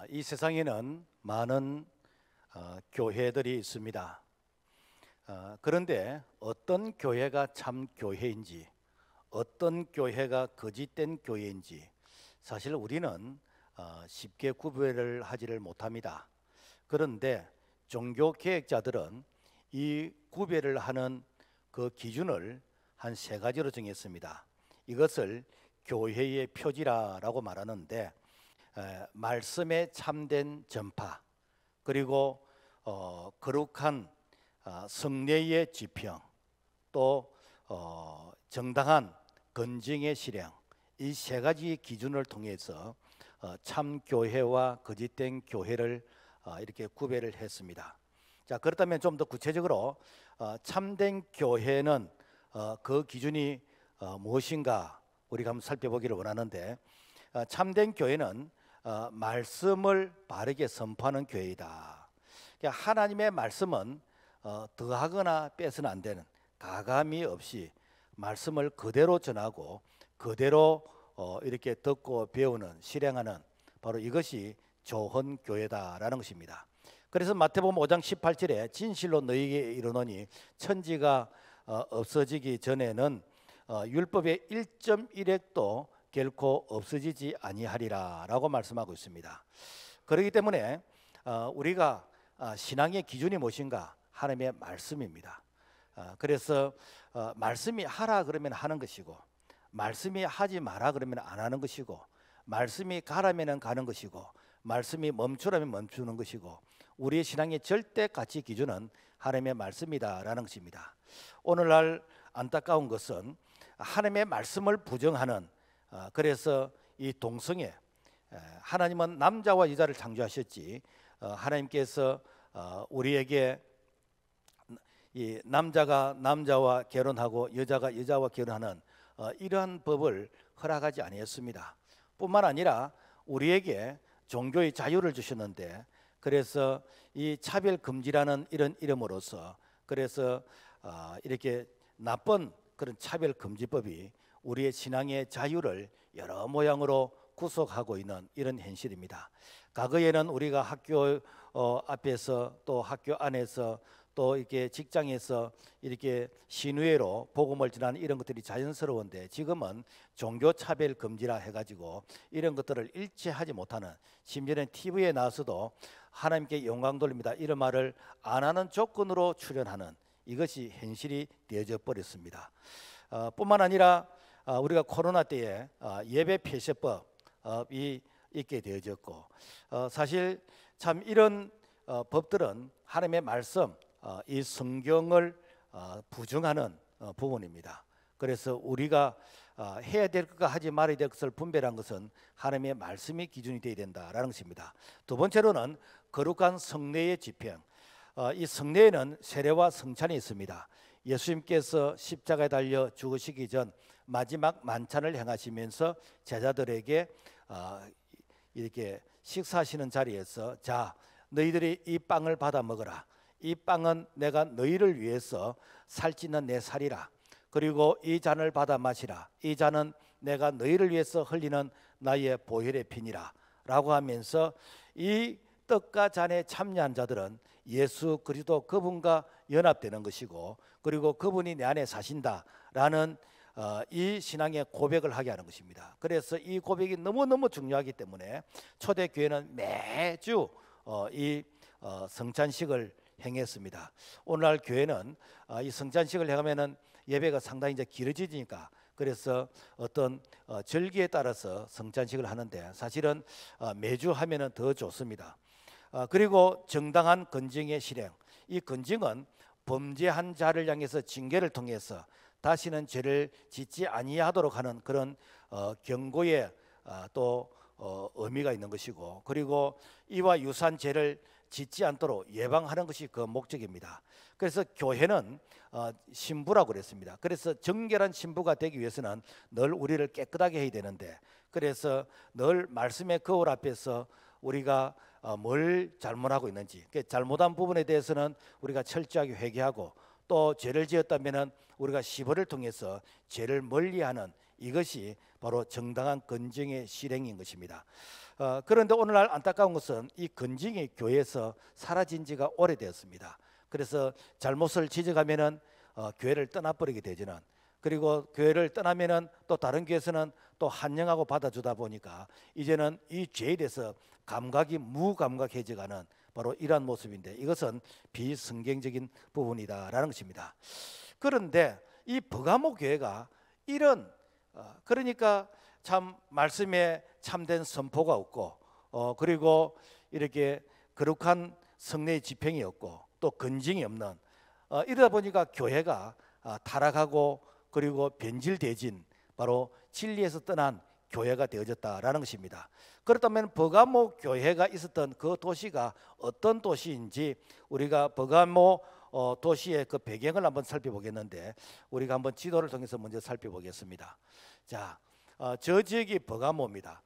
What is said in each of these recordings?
이 세상에는 많은 교회들이 있습니다. 그런데 어떤 교회가 참 교회인지, 어떤 교회가 거짓된 교회인지 사실 우리는 쉽게 구별을 하지를 못합니다. 그런데 종교 개혁자들은 이 구별을 하는 그 기준을 한 세 가지로 정했습니다. 이것을 교회의 표지라고 말하는데, 말씀에 참된 전파, 그리고 거룩한 성례의 지평, 또 정당한 건증의 실행, 이 세 가지 기준을 통해서 참 교회와 거짓된 교회를 이렇게 구별을 했습니다. 자, 그렇다면 좀 더 구체적으로 참된 교회는 그 기준이 무엇인가 우리가 한번 살펴보기를 원하는데, 참된 교회는 말씀을 바르게 선포하는 교회이다. 그러니까 하나님의 말씀은 더하거나 빼서는 안 되는, 가감이 없이 말씀을 그대로 전하고 그대로 이렇게 듣고 배우는, 실행하는, 바로 이것이 좋은 교회다라는 것입니다. 그래서 마태복음 5장 18절에 진실로 너희에게 이르노니 천지가 없어지기 전에는 율법의 1.1획도 결코 없어지지 아니하리라 라고 말씀하고 있습니다. 그렇기 때문에 우리가 신앙의 기준이 무엇인가? 하나님의 말씀입니다. 그래서 말씀이 하라 그러면 하는 것이고, 말씀이 하지 마라 그러면 안 하는 것이고, 말씀이 가라면 가는 것이고, 말씀이 멈추라면 멈추는 것이고, 우리의 신앙의 절대 가치 기준은 하나님의 말씀이다라는 것입니다. 오늘날 안타까운 것은 하나님의 말씀을 부정하는, 그래서 이 동성애, 하나님은 남자와 여자를 창조하셨지, 하나님께서 우리에게 이 남자가 남자와 결혼하고 여자가 여자와 결혼하는 이러한 법을 허락하지 아니했습니다. 뿐만 아니라 우리에게 종교의 자유를 주셨는데, 그래서 이 차별금지라는 이런 이름으로서, 그래서 이렇게 나쁜 그런 차별금지법이 우리의 신앙의 자유를 여러 모양으로 구속하고 있는 이런 현실입니다. 과거에는 우리가 학교 앞에서, 또 학교 안에서, 또 이렇게 직장에서 이렇게 신우회로 복음을 전하는 이런 것들이 자연스러운데, 지금은 종교 차별 금지라 해가지고 이런 것들을 일체하지 못하는, 심지어는 TV에 나와서도 하나님께 영광 돌립니다 이런 말을 안 하는 조건으로 출연하는, 이것이 현실이 되어져 버렸습니다. 뿐만 아니라 우리가 코로나 때에 예배 폐쇄법이 있게 되어졌고, 사실 참 이런 법들은 하나님의 말씀, 이 성경을 부정하는 부분입니다. 그래서 우리가 해야 될 것과 하지 말아야 될 것을 분별한 것은 하나님의 말씀이 기준이 되어야 된다라는 것입니다. 두 번째로는 거룩한 성례의 집행. 이 성례에는 세례와 성찬이 있습니다. 예수님께서 십자가에 달려 죽으시기 전 마지막 만찬을 행하시면서 제자들에게 이렇게 식사하시는 자리에서, 자, 너희들이 이 빵을 받아 먹어라. 이 빵은 내가 너희를 위해서 살찌는 내 살이라. 그리고 이 잔을 받아 마시라. 이 잔은 내가 너희를 위해서 흘리는 나의 보혈의 피니라 라고 하면서, 이 떡과 잔에 참여한 자들은 예수 그리스도 그분과 연합되는 것이고, 그리고 그분이 내 안에 사신다라는 이 신앙의 고백을 하게 하는 것입니다. 그래서 이 고백이 너무너무 중요하기 때문에 초대교회는 매주 이 성찬식을 행했습니다. 오늘날 교회는 이 성찬식을 행하면은 예배가 상당히 이제 길어지니까, 그래서 어떤 절기에 따라서 성찬식을 하는데, 사실은 매주 하면은 더 좋습니다. 그리고 정당한 건증의 실행. 이 건증은 범죄한 자를 향해서 징계를 통해서 다시는 죄를 짓지 아니하도록 하는 그런 경고의 또 의미가 있는 것이고, 그리고 이와 유사한 죄를 짓지 않도록 예방하는 것이 그 목적입니다. 그래서 교회는 신부라고 그랬습니다. 그래서 정결한 신부가 되기 위해서는 늘 우리를 깨끗하게 해야 되는데, 그래서 늘 말씀의 거울 앞에서 우리가 뭘 잘못하고 있는지, 잘못한 부분에 대해서는 우리가 철저하게 회개하고, 또 죄를 지었다면 우리가 시벌을 통해서 죄를 멀리하는 이것이 바로 정당한 건증의 실행인 것입니다. 그런데 오늘날 안타까운 것은 이 건증이 교회에서 사라진 지가 오래되었습니다. 그래서 잘못을 지적하면은 교회를 떠나버리게 되지는, 그리고 교회를 떠나면은 또 다른 교회에서는 또 환영하고 받아주다 보니까 이제는 이 죄에 대해서 감각이 무감각해져가는 바로 이러한 모습인데, 이것은 비성경적인 부분이다라는 것입니다. 그런데 이 버가모 교회가 이런 그러니까 참 말씀에 참된 선포가 없고 그리고 이렇게 거룩한 성례의 집행이 없고 또 건증이 없는 이러다 보니까 교회가 타락하고 그리고 변질되진 바로 진리에서 떠난 교회가 되어졌다라는 것입니다. 그렇다면 버가모 교회가 있었던 그 도시가 어떤 도시인지 우리가 버가모 도시의 그 배경을 한번 살펴보겠는데, 우리가 한번 지도를 통해서 먼저 살펴보겠습니다. 자, 저 지역이 버가모입니다.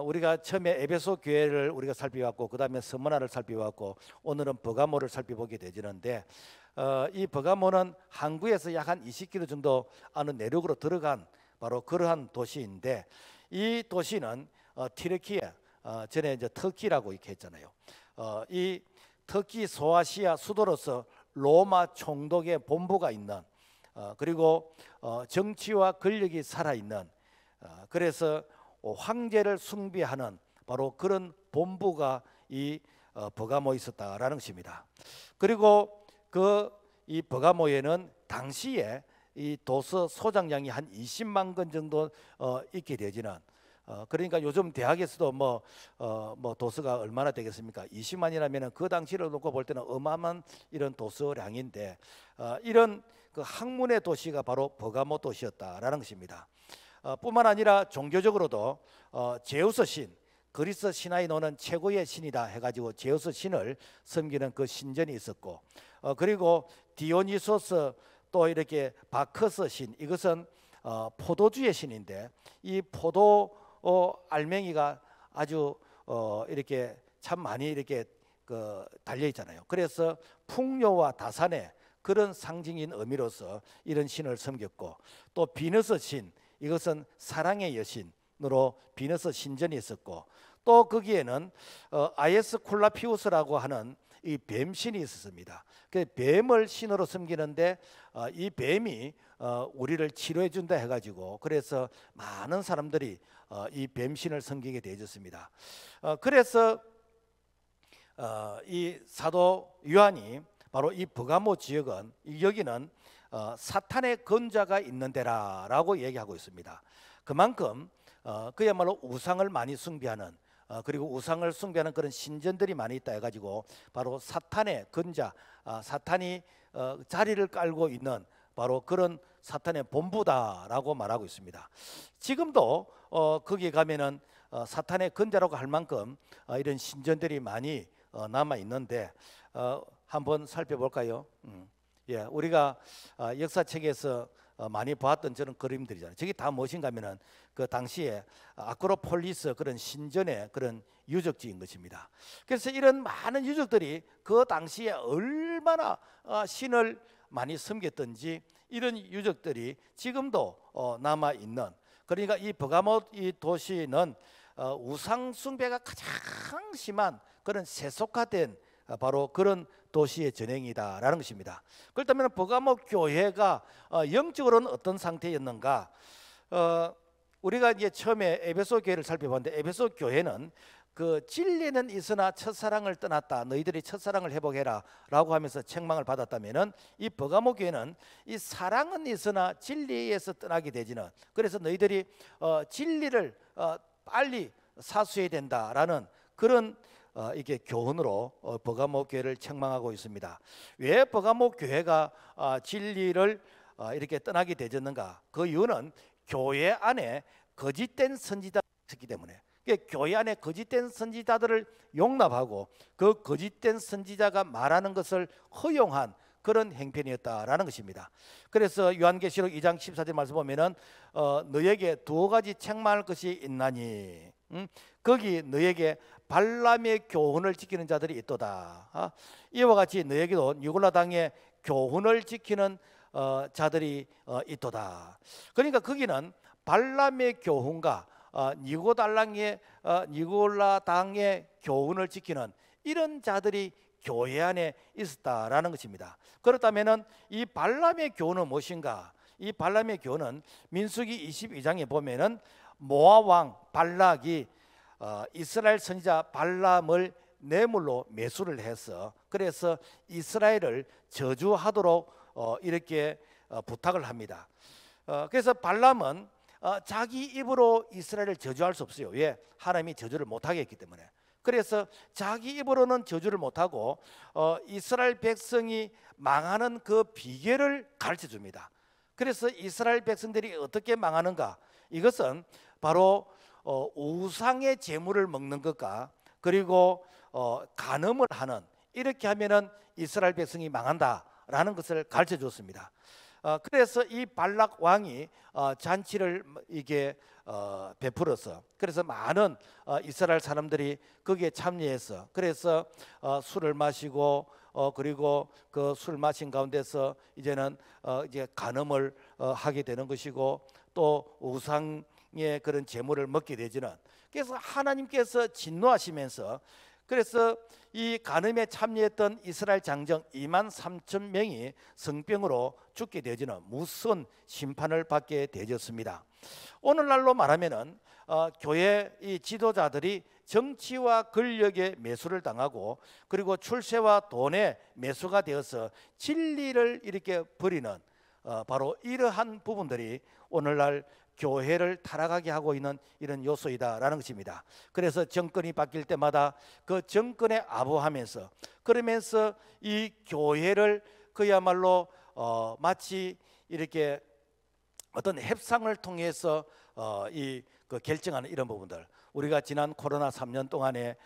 우리가 처음에 에베소 교회를 우리가 살펴봤고, 그 다음에 스무나를 살펴봤고, 오늘은 버가모를 살펴보게 되지는데, 이 버가모는 항구에서 약 한 20km 정도 안은 내륙으로 들어간 바로 그러한 도시인데, 이 도시는 튀르키예, 전에 이제 터키라고 이렇게 했잖아요. 이 터키 소아시아 수도로서 로마 총독의 본부가 있는, 그리고 정치와 권력이 살아있는, 그래서 황제를 숭배하는 바로 그런 본부가 이 버가모에 있었다라는 것입니다. 그리고 이 버가모에는 당시에 이 도서 소장량이 한 20만 건 정도 있게 되지는, 그러니까 요즘 대학에서도 뭐 도서가 얼마나 되겠습니까? 20만이라면 그 당시를 놓고 볼 때는 어마어마한 이런 도서량인데, 이런 그 학문의 도시가 바로 버가모 도시였다라는 것입니다. 뿐만 아니라 종교적으로도 제우스 신, 그리스 신화에 나오는 최고의 신이다 해가지고 제우스 신을 섬기는 그 신전이 있었고, 그리고 디오니소스 또 이렇게 바커스 신, 이것은 포도주의 신인데, 이 포도 알맹이가 아주 이렇게 참 많이 이렇게 달려 있잖아요. 그래서 풍요와 다산의 그런 상징인 의미로서 이런 신을 섬겼고, 또 비너스 신, 이것은 사랑의 여신으로 비너스 신전이 있었고, 또 거기에는 아에스 콜라피우스라고 하는 이 뱀신이 있었습니다. 그 뱀을 신으로 섬기는데 이 뱀이 우리를 치료해 준다 해가지고, 그래서 많은 사람들이 이 뱀신을 섬기게 되어졌습니다. 그래서 이 사도 요한이 바로 이 버가모 지역은, 여기는 사탄의 건자가 있는 데라라고 얘기하고 있습니다. 그만큼 그야말로 우상을 많이 숭배하는, 그리고 우상을 숭배하는 그런 신전들이 많이 있다 해가지고 바로 사탄의 건자, 사탄이 자리를 깔고 있는 바로 그런 사탄의 본부다라고 말하고 있습니다. 지금도 거기에 가면은 사탄의 건자라고 할 만큼 이런 신전들이 많이 남아 있는데, 한번 살펴볼까요? 예, 우리가 역사책에서 많이 봤던 저런 그림들이잖아요. 저게 다 무엇인가 하면은 그 당시에 아크로폴리스 그런 신전의 그런 유적지인 것입니다. 그래서 이런 많은 유적들이 그 당시에 얼마나 신을 많이 섬겼던지, 이런 유적들이 지금도 남아 있는, 그러니까 이 버가모 이 도시는 우상 숭배가 가장 심한 그런 세속화된 바로 그런 도시의 전형이다라는 것입니다. 그렇다면 버가모 교회가 영적으로는 어떤 상태였는가? 우리가 이제 처음에 에베소 교회를 살펴봤는데, 에베소 교회는 그 진리는 있으나 첫사랑을 떠났다, 너희들이 첫사랑을 회복해라 라고 하면서 책망을 받았다면은, 이 버가모 교회는 이 사랑은 있으나 진리에서 떠나게 되지는, 그래서 너희들이 진리를 빨리 사수해야 된다라는 그런 이게 교훈으로 버가모 교회를 책망하고 있습니다. 왜 버가모 교회가 진리를 이렇게 떠나게 되었는가? 그 이유는 교회 안에 거짓된 선지자가 있기 때문에, 교회 안에 거짓된 선지자들을 용납하고 그 거짓된 선지자가 말하는 것을 허용한 그런 행편이었다라는 것입니다. 그래서 요한계시록 2장 14절 말씀 보면은 너에게 두 가지 책망할 것이 있나니, 거기 너에게 발람의 교훈을 지키는 자들이 있도다. 이와 같이 너에게도 니골라 당의 교훈을 지키는 자들이 있도다. 그러니까 거기는 발람의 교훈과 니골라당의 교훈을 지키는 이런 자들이 교회 안에 있었다라는 것입니다. 그렇다면은 이 발람의 교훈은 무엇인가? 이 발람의 교훈은 민수기 22장에 보면은 모압 왕 발락이 이스라엘 선지자 발람을 뇌물로 매수를 해서 그래서 이스라엘을 저주하도록 이렇게 부탁을 합니다. 그래서 발람은 자기 입으로 이스라엘을 저주할 수 없어요. 왜? 하나님이 저주를 못하게 했기 때문에. 그래서 자기 입으로는 저주를 못하고 이스라엘 백성이 망하는 그 비결을 가르쳐 줍니다. 그래서 이스라엘 백성들이 어떻게 망하는가? 이것은 바로 우상의 제물을 먹는 것과 그리고 간음을 하는, 이렇게 하면은 이스라엘 백성이 망한다라는 것을 가르쳐 줬습니다. 그래서 이 발락 왕이 잔치를 이게 베풀어서 그래서 많은 이스라엘 사람들이 거기에 참여해서 그래서 술을 마시고 그리고 그 술 마신 가운데서 이제는 이제 간음을 하게 되는 것이고 또 우상의 그런 제물을 먹게 되지는, 그래서 하나님께서 진노하시면서 그래서 이 간음에 참여했던 이스라엘 장정 23,000명이 성병으로 죽게 되지는 무서운 심판을 받게 되었습니다. 오늘날로 말하면은 교회 이 지도자들이 정치와 권력에 매수를 당하고 그리고 출세와 돈에 매수가 되어서 진리를 이렇게 버리는 바로 이러한 부분들이 오늘날 교회를 타락하게 하고 있는 이런 요소이다라는 것입니다. 그래서 정권이 바뀔 때마다 그 정권에 아부하면서 그러면서 이 교회를 그야말로 마치 이렇게 어떤 협상을 통해서 그 결정하는 이런 부분들, 우리가 지난 코로나 3년 동안에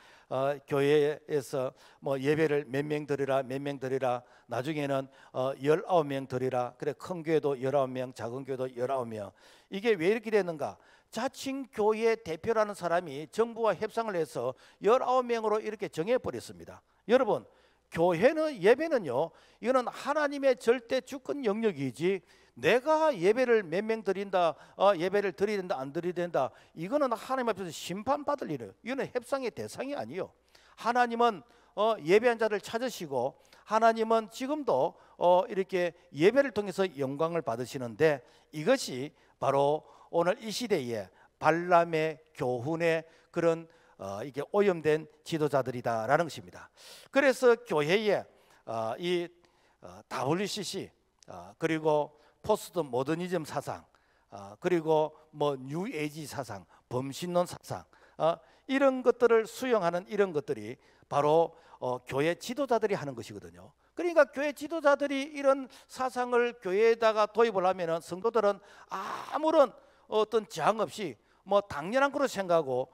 교회에서 뭐 예배를 몇 명 드리라 몇 명 드리라, 나중에는 19명 드리라, 그래 큰 교회도 19명 작은 교회도 19명, 이게 왜 이렇게 됐는가? 자칭 교회 대표라는 사람이 정부와 협상을 해서 19명으로 이렇게 정해버렸습니다. 여러분, 교회는 예배는요, 이거는 하나님의 절대 주권 영역이지 내가 예배를 몇 명 드린다, 예배를 드려야 된다 안 드려야 된다, 이거는 하나님 앞에서 심판받을 일이에요. 이거는 협상의 대상이 아니에요. 하나님은 예배한 자를 찾으시고 하나님은 지금도 이렇게 예배를 통해서 영광을 받으시는데, 이것이 바로 오늘 이 시대에 발람의 교훈의 그런 이게 오염된 지도자들이다라는 것입니다. 그래서 교회에 이 WCC 그리고 포스트 모더니즘 사상 그리고 뭐 뉴에이지 사상, 범신론 사상 이런 것들을 수용하는 이런 것들이 바로 교회 지도자들이 하는 것이거든요. 그러니까 교회 지도자들이 이런 사상을 교회에다가 도입을 하면은 성도들은 아무런 어떤 저항 없이 뭐 당연한 거로 생각하고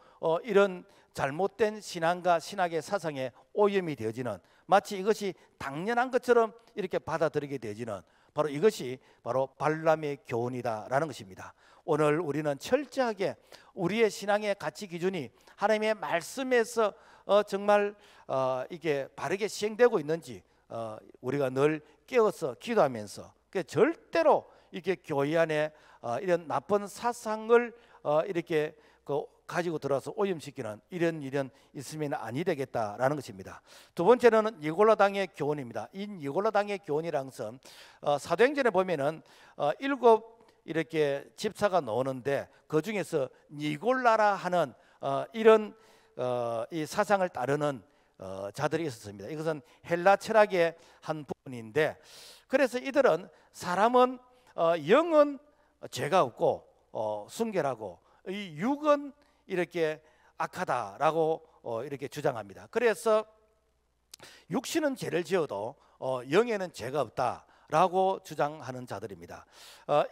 이런 잘못된 신앙과 신학의 사상에 오염이 되어지는, 마치 이것이 당연한 것처럼 이렇게 받아들이게 되어지는, 바로 이것이 바로 발람의 교훈이다라는 것입니다. 오늘 우리는 철저하게 우리의 신앙의 가치 기준이 하나님의 말씀에서 정말 이게 바르게 시행되고 있는지 우리가 늘 깨어서 기도하면서 절대로 이게 교회 안에 이런 나쁜 사상을 이렇게 가지고 들어서 오염시키는 이런 일은 있으면 아니 되겠다라는 것입니다. 두 번째는 니골라당의 교훈입니다. 이 니골라당의 교훈이란 것은 사도행전에 보면은 7 이렇게 집사가 나오는데 그 중에서 니골라라 하는 이런 이 사상을 따르는 자들이 있었습니다. 이것은 헬라 철학의 한 부분인데, 그래서 이들은 사람은 영은 죄가 없고 순결하고 이 육은 이렇게 악하다라고 이렇게 주장합니다. 그래서 육신은 죄를 지어도 영에는 죄가 없다라고 주장하는 자들입니다.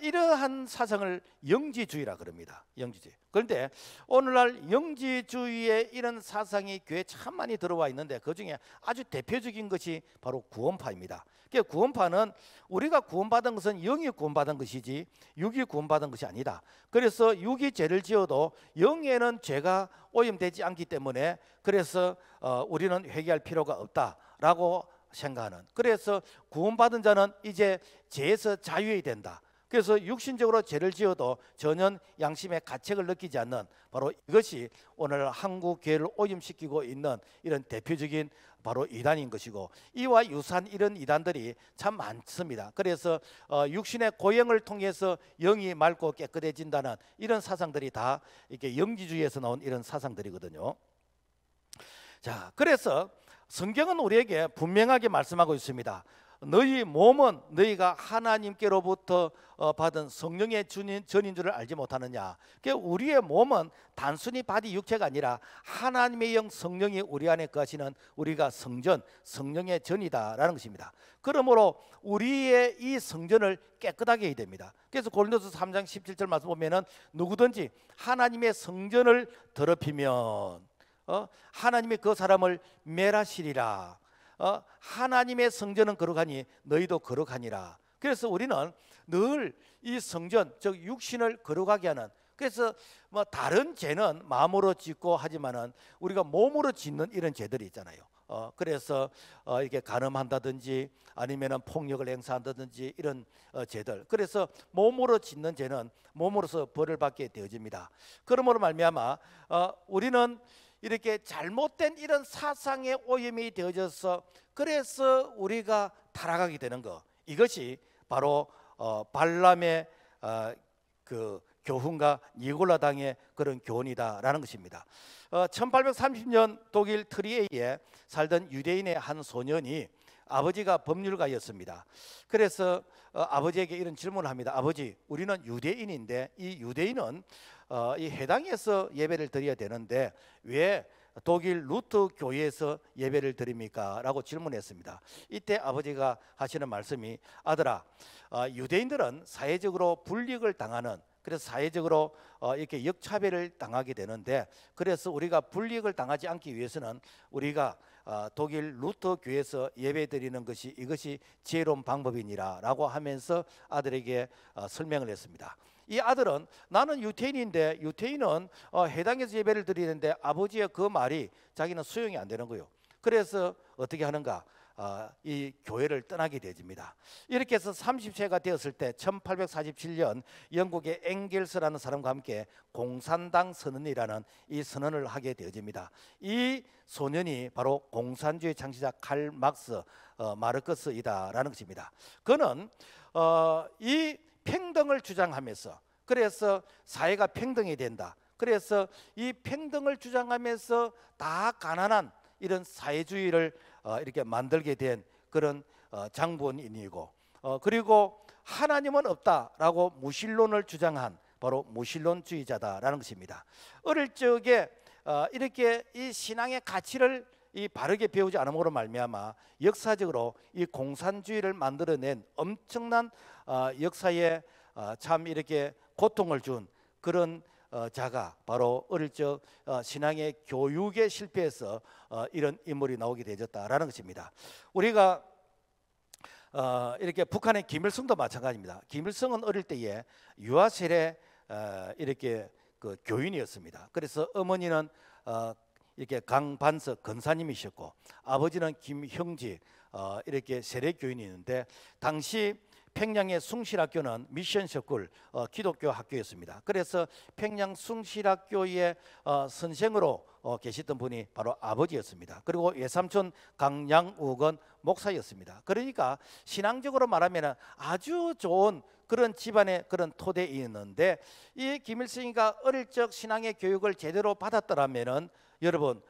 이러한 사상을 영지주의라 그럽니다. 영지주의. 그런데 오늘날 영지주의의 이런 사상이 교회에 참 많이 들어와 있는데 그 중에 아주 대표적인 것이 바로 구원파입니다. 구원파는 우리가 구원받은 것은 영이 구원받은 것이지 육이 구원받은 것이 아니다. 그래서 육이 죄를 지어도 영에는 죄가 오염되지 않기 때문에 그래서 우리는 회개할 필요가 없다라고 생각하는, 그래서 구원받은 자는 이제 죄에서 자유해야 된다. 그래서 육신적으로 죄를 지어도 전혀 양심의 가책을 느끼지 않는 바로 이것이 오늘 한국 교회를 오염시키고 있는 이런 대표적인 바로 이단인 것이고, 이와 유사한 이런 이단들이 참 많습니다. 그래서 육신의 고행을 통해서 영이 맑고 깨끗해진다는 이런 사상들이 다 이렇게 영지주의에서 나온 이런 사상들이거든요. 자, 그래서 성경은 우리에게 분명하게 말씀하고 있습니다. 너희 몸은 너희가 하나님께로부터 받은 성령의 전인 줄을 알지 못하느냐. 그러니까 우리의 몸은 단순히 바디 육체가 아니라 하나님의 영 성령이 우리 안에 거하시는 우리가 성전, 성령의 전이다라는 것입니다. 그러므로 우리의 이 성전을 깨끗하게 해야 됩니다. 그래서 고린도서 3장 17절 말씀 보면은 누구든지 하나님의 성전을 더럽히면 하나님이 그 사람을 멸하시리라. 하나님의 성전은 거룩하니 너희도 거룩하니라. 그래서 우리는 늘 이 성전, 즉 육신을 거룩하게 하는, 그래서 뭐 다른 죄는 마음으로 짓고 하지만은 우리가 몸으로 짓는 이런 죄들이 있잖아요. 그래서 이렇게 간음한다든지 아니면은 폭력을 행사한다든지 이런 죄들. 그래서 몸으로 짓는 죄는 몸으로서 벌을 받게 되어집니다. 그러므로 말미암아 우리는 이렇게 잘못된 이런 사상의 오염이 되어져서 그래서 우리가 타락하게 되는 것, 이것이 바로 발람의 그 교훈과 니골라당의 그런 교훈이다라는 것입니다. 1830년 독일 트리에에 살던 유대인의 한 소년이 아버지가 법률가였습니다. 그래서 아버지에게 이런 질문을 합니다. 아버지, 우리는 유대인인데 이 유대인은 이 해당에서 예배를 드려야 되는데 왜 독일 루터 교회에서 예배를 드립니까? 라고 질문했습니다. 이때 아버지가 하시는 말씀이, 아들아, 유대인들은 사회적으로 불이익을 당하는, 그래서 사회적으로 이렇게 역차별을 당하게 되는데, 그래서 우리가 불이익을 당하지 않기 위해서는 우리가 독일 루터 교회에서 예배드리는 것이 이것이 지혜로운 방법이니라 라고 하면서 아들에게 설명을 했습니다. 이 아들은 나는 유태인인데 유태인은 해당에서 예배를 드리는데 아버지의 그 말이 자기는 수용이 안 되는 거예요. 그래서 어떻게 하는가? 이 교회를 떠나게 되집니다. 이렇게 해서 30세가 되었을 때 1847년 영국의 엥겔스라는 사람과 함께 공산당 선언이라는 이 선언을 하게 되어집니다. 이 소년이 바로 공산주의 창시자 칼 막스 마르크스이다라는 것입니다. 그는 이 평등을 주장하면서, 그래서 사회가 평등이 된다, 그래서 이 평등을 주장하면서 다 가난한 이런 사회주의를 이렇게 만들게 된 그런 장본인이고, 그리고 하나님은 없다라고 무신론을 주장한 바로 무신론주의자다라는 것입니다. 어릴 적에 이렇게 이 신앙의 가치를 이 바르게 배우지 않음으로 말미암아 역사적으로 이 공산주의를 만들어낸 엄청난 역사에 참 이렇게 고통을 준 그런 자가 바로 어릴 적 신앙의 교육에 실패해서 이런 인물이 나오게 되었다라는 것입니다. 우리가 이렇게 북한의 김일성도 마찬가지입니다. 김일성은 어릴 때에 유아세례 이렇게 그 교인이었습니다. 그래서 어머니는 이렇게 강반석 권사님이셨고 아버지는 김형지 이렇게 세례교인이 있는데, 당시 평양의 숭실학교는 미션 스쿨 기독교 학교였습니다. 그래서 평양 숭실학교의 선생으로 계시던 분이 바로 아버지였습니다. 그리고 외삼촌 강양욱은 목사였습니다. 그러니까 신앙적으로 말하면 아주 좋은 그런 집안의 그런 토대이었는데, 이 김일성이가 어릴 적 신앙의 교육을 제대로 받았더라면은 여러분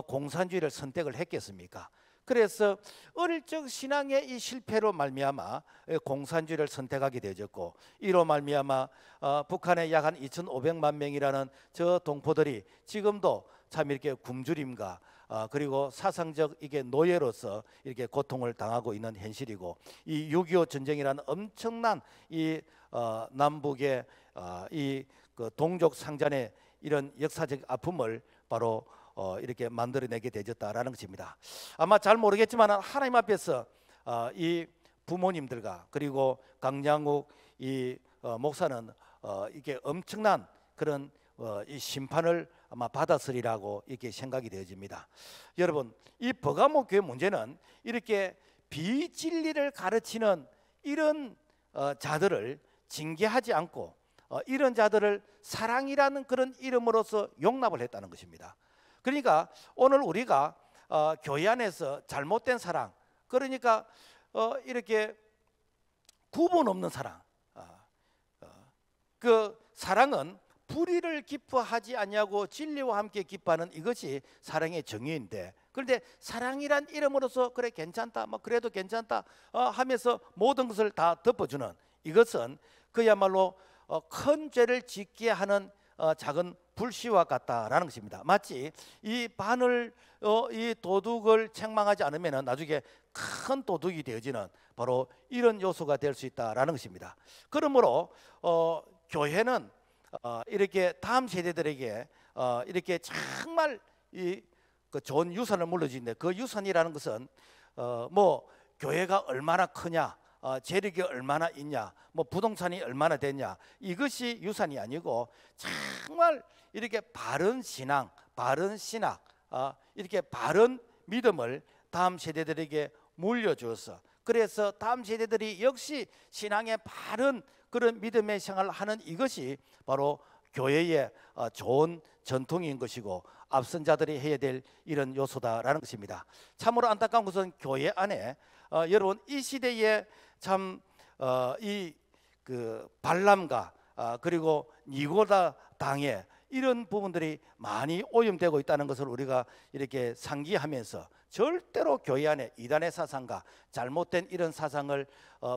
공산주의를 선택을 했겠습니까? 그래서 어릴 적 신앙의 이 실패로 말미암아 공산주의를 선택하게 되었고, 이로 말미암아 북한의 약 한 2,500만 명이라는 저 동포들이 지금도 참 이렇게 굶주림과 그리고 사상적 이게 노예로서 이렇게 고통을 당하고 있는 현실이고, 이 6.25 전쟁이라는 엄청난 이 남북의 이 그 동족 상잔의 이런 역사적 아픔을 바로 이렇게 만들어내게 되었다라는 것입니다. 아마 잘 모르겠지만 하나님 앞에서 이 부모님들과 그리고 강양욱 이 목사는 이게 엄청난 그런 이 심판을 아마 받았으리라고 이렇게 생각이 되어집니다. 여러분, 이 버가모 교회 문제는 이렇게 비진리를 가르치는 이런 자들을 징계하지 않고 이런 자들을 사랑이라는 그런 이름으로서 용납을 했다는 것입니다. 그러니까 오늘 우리가 교회 안에서 잘못된 사랑, 그러니까 이렇게 구분 없는 사랑, 그 사랑은 불의를 기뻐하지 아니하고 진리와 함께 기뻐하는 이것이 사랑의 정의인데, 그런데 사랑이란 이름으로서 그래 괜찮다, 뭐 그래도 괜찮다 하면서 모든 것을 다 덮어주는 이것은 그야말로 큰 죄를 짓게 하는 작은 불씨와 같다라는 것입니다. 마치 이 바늘 이 도둑을 책망하지 않으면 나중에 큰 도둑이 되어지는 바로 이런 요소가 될 수 있다라는 것입니다. 그러므로 교회는 이렇게 다음 세대들에게 이렇게 정말 그 좋은 유산을 물려주는데, 그 유산이라는 것은 뭐 교회가 얼마나 크냐, 재력이 얼마나 있냐, 뭐 부동산이 얼마나 됐냐, 이것이 유산이 아니고 정말 이렇게 바른 신앙, 바른 신학, 이렇게 바른 믿음을 다음 세대들에게 물려주어서, 그래서 다음 세대들이 역시 신앙의 바른 그런 믿음의 생활을 하는 이것이 바로 교회의 좋은 전통인 것이고 앞선 자들이 해야 될 이런 요소다라는 것입니다. 참으로 안타까운 것은 교회 안에 여러분 이 시대에 참 이 그 발람과 그리고 니고다 당에 이런 부분들이 많이 오염되고 있다는 것을 우리가 이렇게 상기하면서 절대로 교회 안에 이단의 사상과 잘못된 이런 사상을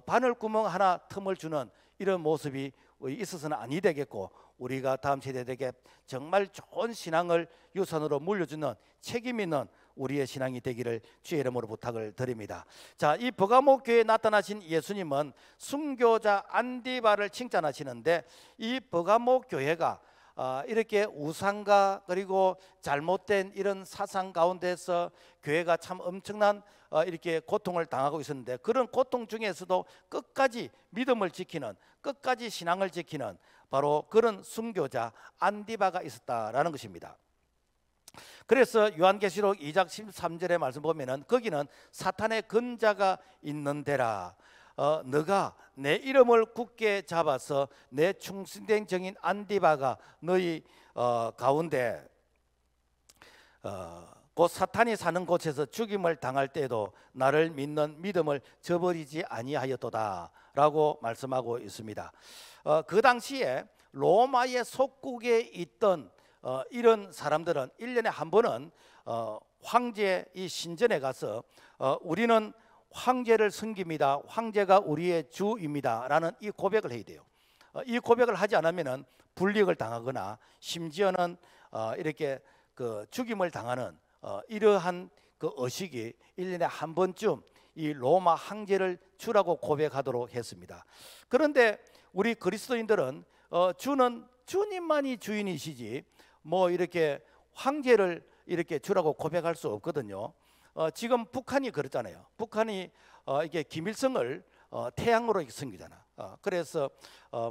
바늘구멍 하나 틈을 주는 이런 모습이 있어서는 아니 되겠고, 우리가 다음 세대에게 정말 좋은 신앙을 유산으로 물려주는 책임 있는 우리의 신앙이 되기를 주의 이름으로 부탁을 드립니다. 자, 이 버가모 교회에 나타나신 예수님은 순교자 안디바를 칭찬하시는데, 이 버가모 교회가 이렇게 우상과 그리고 잘못된 이런 사상 가운데서 교회가 참 엄청난 이렇게 고통을 당하고 있었는데, 그런 고통 중에서도 끝까지 믿음을 지키는, 끝까지 신앙을 지키는 바로 그런 순교자 안디바가 있었다라는 것입니다. 그래서 요한계시록 2장 13절의 말씀 보면은 거기는 사탄의 근자가 있는 데라, 너가 내 이름을 굳게 잡아서 내 충신된 정인 안디바가 너희 가운데 곧 사탄이 사는 곳에서 죽임을 당할 때도 나를 믿는 믿음을 저버리지 아니하였도다 라고 말씀하고 있습니다. 그 당시에 로마의 속국에 있던 이런 사람들은 1년에 한 번은 황제 이 신전에 가서 우리는 황제를 섬깁니다, 황제가 우리의 주입니다 라는 이 고백을 해야 돼요. 이 고백을 하지 않으면 불이익을 당하거나 심지어는 이렇게 그 죽임을 당하는 이러한 그 의식이 1년에 한 번쯤 이 로마 황제를 주라고 고백하도록 했습니다. 그런데 우리 그리스도인들은 주는 주님만이 주인이시지 뭐 이렇게 황제를 이렇게 주라고 고백할 수 없거든요. 지금 북한이 그렇잖아요. 북한이 이게 김일성을 태양으로 섬기잖아. 그래서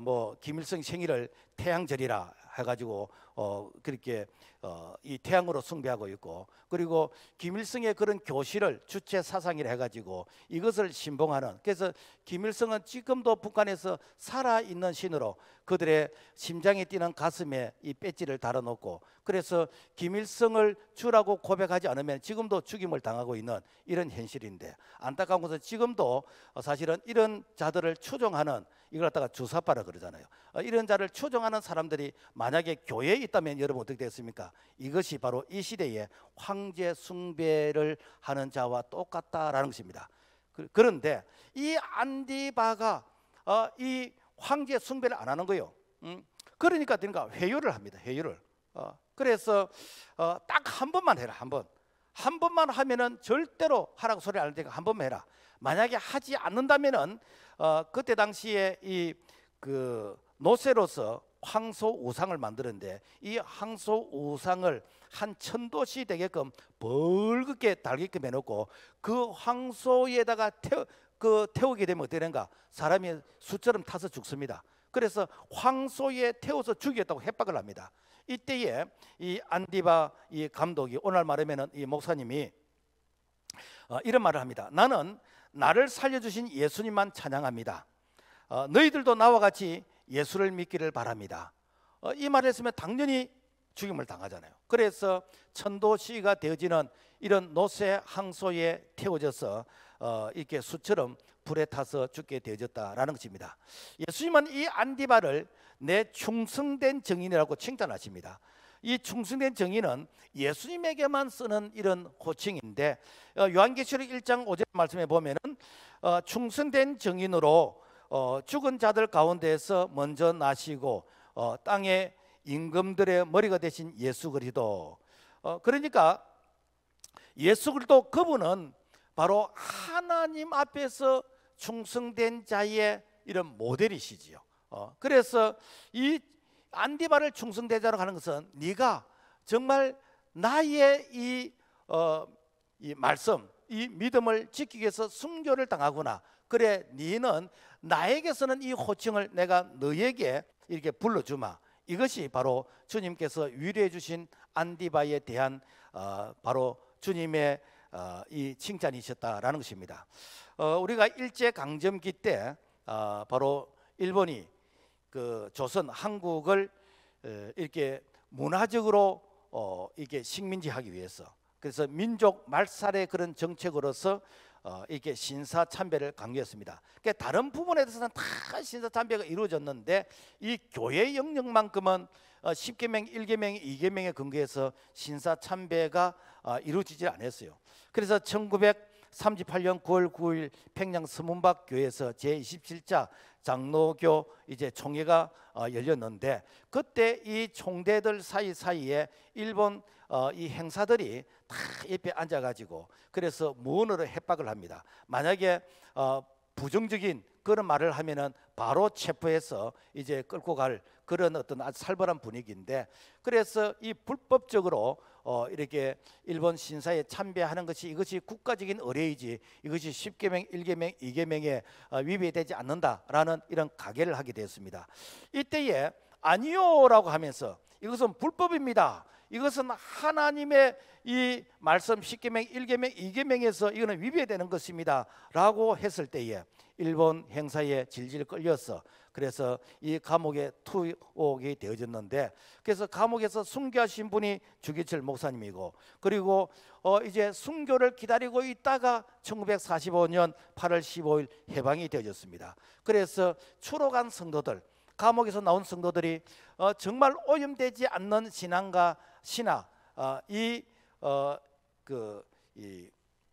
뭐 김일성 생일을 태양절이라 해가지고 그렇게 이 태양으로 숭배하고 있고, 그리고 김일성의 그런 교실을 주체 사상이라 해가지고 이것을 신봉하는, 그래서 김일성은 지금도 북한에서 살아있는 신으로 그들의 심장이 뛰는 가슴에 이 배지를 달아놓고, 그래서 김일성을 주라고 고백하지 않으면 지금도 죽임을 당하고 있는 이런 현실인데, 안타까운 것은 지금도 사실은 이런 자들을 추종하는, 이걸 갖다가 주사파라 그러잖아요. 이런 자를 추종하는 사람들이 만약에 교회에 있다면 여러분 어떻게 되겠습니까? 이것이 바로 이 시대에 황제 숭배를 하는 자와 똑같다라는 것입니다. 그런데 이 안디바가 이 황제 숭배를 안 하는 거예요. 그러니까 회유를 합니다. 회유를. 그래서 딱 한 번만 해라. 한 번만 하면은 절대로 하라고 소리 안 할 테니까 한 번만 해라. 만약에 하지 않는다면은 그때 당시에 이 그 노세로서 황소 우상을 만드는데, 이 황소 우상을 한 1000도씨 되게끔 벌겋게 달게끔 해놓고 그 황소에다가 태우게 되면 어떻게 되는가? 사람이 수처럼 타서 죽습니다. 그래서 황소에 태워서 죽이겠다고 협박을 합니다. 이때에 이 안디바 이 감독이, 오늘 말하면은 이 목사님이 이런 말을 합니다. 나는 나를 살려주신 예수님만 찬양합니다. 너희들도 나와 같이 예수를 믿기를 바랍니다. 이 말을 했으면 당연히 죽임을 당하잖아요. 그래서 천도시가 되어지는 이런 노새 항소에 태워져서 이렇게 수처럼 불에 타서 죽게 되어졌다라는 것입니다. 예수님은 이 안디바를 내 충성된 증인이라고 칭찬하십니다. 이 충성된 증인은 예수님에게만 쓰는 이런 호칭인데, 요한계시록 1장 5절 말씀에 보면은 충성된 증인으로 죽은 자들 가운데에서 먼저 나시고 땅의 임금들의 머리가 되신 예수 그리스도. 그러니까 예수 그리스도 그분은 바로 하나님 앞에서 충성된 자의 이런 모델이시지요. 그래서 이 안디바를 충성된 자로 하는 것은 네가 정말 나의 이 말씀, 이 믿음을 지키기 위해서 순교를 당하구나. 그래, 네는 나에게서는 이 호칭을 내가 너에게 이렇게 불러주마. 이것이 바로 주님께서 위로해 주신 안디바에 대한 바로 주님의 이 칭찬이셨다라는 것입니다. 우리가 일제 강점기 때 바로 일본이 그 조선 한국을 이렇게 문화적으로 이게 식민지하기 위해서, 그래서 민족 말살의 그런 정책으로서 이렇게 신사참배를 강요했습니다. 그러니까 다른 부분에 대해서는 다 신사참배가 이루어졌는데 이 교회 영역만큼은 10계명, 1계명, 2계명에 근거해서 신사참배가 이루어지지 않았어요. 그래서 1938년 9월 9일 평양 서문박 교회에서 제27차 장로교 이제 총회가 열렸는데, 그때 이 총대들 사이사이에 일본 이 행사들이 다 옆에 앉아가지고 그래서 무언으로 협박을 합니다. 만약에 부정적인 그런 말을 하면은 바로 체포해서 이제 끌고 갈 그런 어떤 아주 살벌한 분위기인데, 그래서 이 불법적으로 이렇게 일본 신사에 참배하는 것이 이것이 국가적인 의례이지 이것이 10계명, 1계명, 2계명에 위배되지 않는다라는 이런 가계를 하게 되었습니다. 이때에 아니요라고 하면서 이것은 불법입니다. 이것은 하나님의 이 말씀 10계명, 1계명, 2계명에서 이거는 위배되는 것입니다 라고 했을 때에 일본 행사에 질질 끌려서 그래서 이 감옥에 투옥이 되어졌는데, 그래서 감옥에서 순교하신 분이 주기철 목사님이고, 그리고 이제 순교를 기다리고 있다가 1945년 8월 15일 해방이 되어졌습니다. 그래서 추록한 성도들, 감옥에서 나온 성도들이 정말 오염되지 않는 신앙과 신화, 이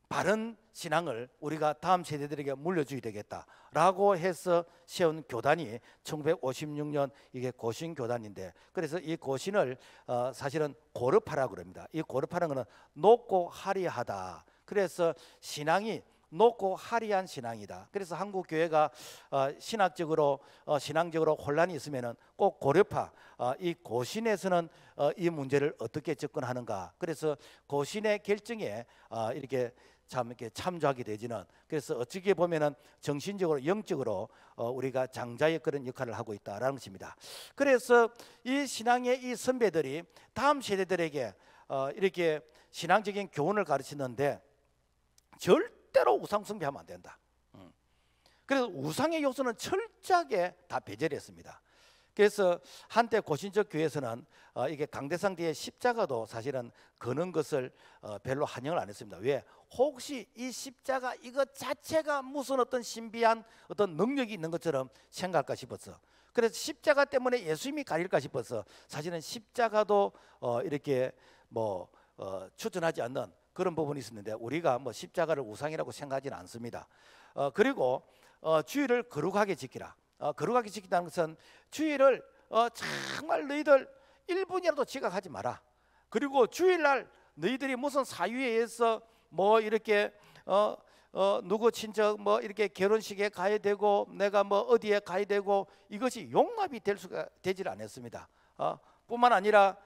바른 신앙을 우리가 다음 세대들에게 물려줘야 되겠다라고 해서 세운 교단이 1956년 이게 고신교단인데, 그래서 이 고신을 사실은 고르파라고 그럽니다. 이 고르파라는 것은 높고 화려하다. 그래서 신앙이 높고 화려한 신앙이다. 그래서 한국 교회가 신학적으로 신앙적으로 혼란이 있으면은 꼭 고려파 이 고신에서는 이 문제를 어떻게 접근하는가. 그래서 고신의 결정에 이렇게 이렇게 참조하게 되지는, 그래서 어떻게 보면은 정신적으로 영적으로 우리가 장자의 그런 역할을 하고 있다라는 것입니다. 그래서 이 신앙의 이 선배들이 다음 세대들에게 이렇게 신앙적인 교훈을 가르치는데 절대로 우상 숭배하면 안 된다. 그래서 우상의 요소는 철저하게 다 배제를 했습니다. 그래서 한때 고신적 교회에서는 이게 강대상 뒤에 십자가도 사실은 거는 것을 별로 환영을 안 했습니다. 왜? 혹시 이 십자가 이것 자체가 무슨 어떤 신비한 어떤 능력이 있는 것처럼 생각할까 싶어서, 그래서 십자가 때문에 예수님이 가릴까 싶어서 사실은 십자가도 이렇게 추천하지 않는 그런 부분이 있었는데, 우리가 십자가를 우상이라고 생각하지는 않습니다. 그리고 주의를 거룩하게 지키라. 거룩하게 지킨다는 것은 주의를 정말 너희들 1분이라도 지각하지 마라. 그리고 주일날 너희들이 무슨 사유에 의해서 이렇게 누구 친척 이렇게 결혼식에 가야 되고 내가 어디에 가야 되고 이것이 용납이 될 수가 되질 않았습니다. 뿐만 아니라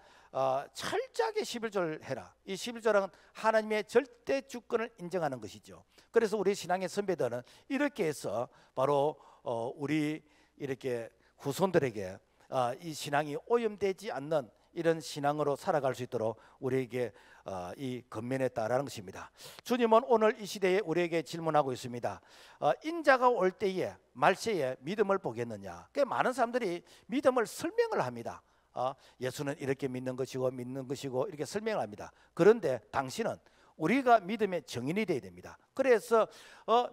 철저하게 11조를 해라. 이 11조는 하나님의 절대 주권을 인정하는 것이죠. 그래서 우리 신앙의 선배들은 이렇게 해서 바로 우리 이렇게 후손들에게 이 신앙이 오염되지 않는 이런 신앙으로 살아갈 수 있도록 우리에게 이 건면했다라는 것입니다. 주님은 오늘 이 시대에 우리에게 질문하고 있습니다. 인자가 올 때에 말세에 믿음을 보겠느냐? 많은 사람들이 믿음을 설명을 합니다. 예수는 이렇게 믿는 것이고 이렇게 설명을 합니다. 그런데 당신은 우리가 믿음의 증인이 되어야 됩니다. 그래서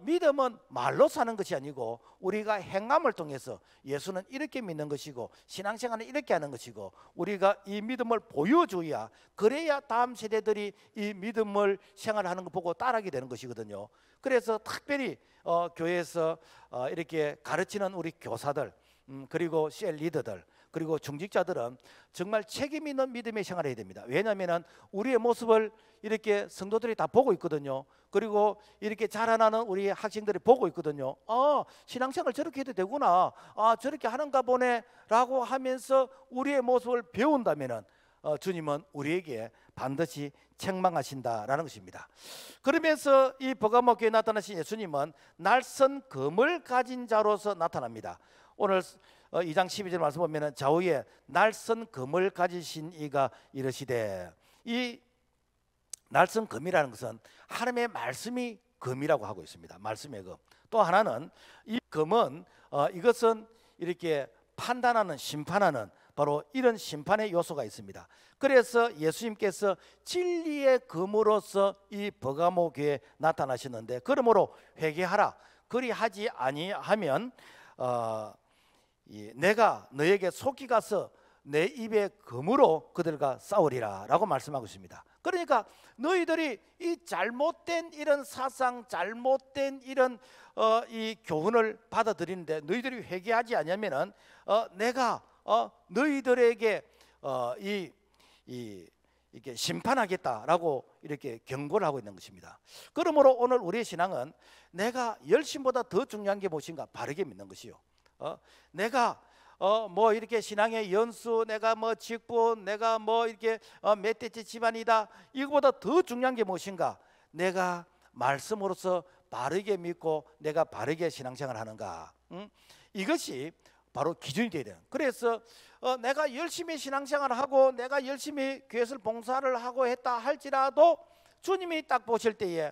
믿음은 말로 사는 것이 아니고 우리가 행함을 통해서 예수는 이렇게 믿는 것이고 신앙생활은 이렇게 하는 것이고 우리가 이 믿음을 보여줘야, 그래야 다음 세대들이 이 믿음을 생활하는 거 보고 따라하게 되는 것이거든요. 그래서 특별히 교회에서 이렇게 가르치는 우리 교사들, 그리고 셀 리더들, 그리고 중직자들은 정말 책임 있는 믿음의 생활을 해야 됩니다. 왜냐하면 우리의 모습을 이렇게 성도들이 다 보고 있거든요. 그리고 이렇게 자라나는 우리 학생들이 보고 있거든요. 신앙생활 저렇게 해도 되구나, 저렇게 하는가 보네 라고 하면서 우리의 모습을 배운다면 주님은 우리에게 반드시 책망하신다라는 것입니다. 그러면서 이 버가모 교회에 나타나신 예수님은 날선 검을 가진 자로서 나타납니다. 오늘 2장 12절 말씀 보면 좌우에 날선 검을 가지신 이가 이르시되, 이 날선 검이라는 것은 하나님의 말씀이 검이라고 하고 있습니다. 말씀의 검. 또 하나는 이 검은 이것은 이렇게 판단하는, 심판하는 바로 이런 심판의 요소가 있습니다. 그래서 예수님께서 진리의 검으로서 이 버가모 교회에 나타나셨는데, 그러므로 회개하라, 그리하지 아니하면 내가 너에게 속히 가서 내 입의 검으로 그들과 싸우리라 라고 말씀하고 있습니다. 그러니까 너희들이 이 잘못된 이런 사상, 잘못된 이런 이 교훈을 받아들이는데 너희들이 회개하지 않으면은 내가 너희들에게 이렇게 심판하겠다라고 이렇게 경고를 하고 있는 것입니다. 그러므로 오늘 우리의 신앙은 내가 열심보다 더 중요한 게 무엇인가? 바르게 믿는 것이요. 내가 뭐 이렇게 신앙의 연수, 내가 뭐 직분, 내가 뭐 이렇게 몇 대째 집안이다, 이거보다 더 중요한 게 무엇인가? 내가 말씀으로서 바르게 믿고 내가 바르게 신앙생활 하는가? 이것이 바로 기준이 되어야 돼요. 그래서 내가 열심히 신앙생활을 하고 내가 열심히 교회에서 봉사를 하고 했다 할지라도 주님이 딱 보실 때에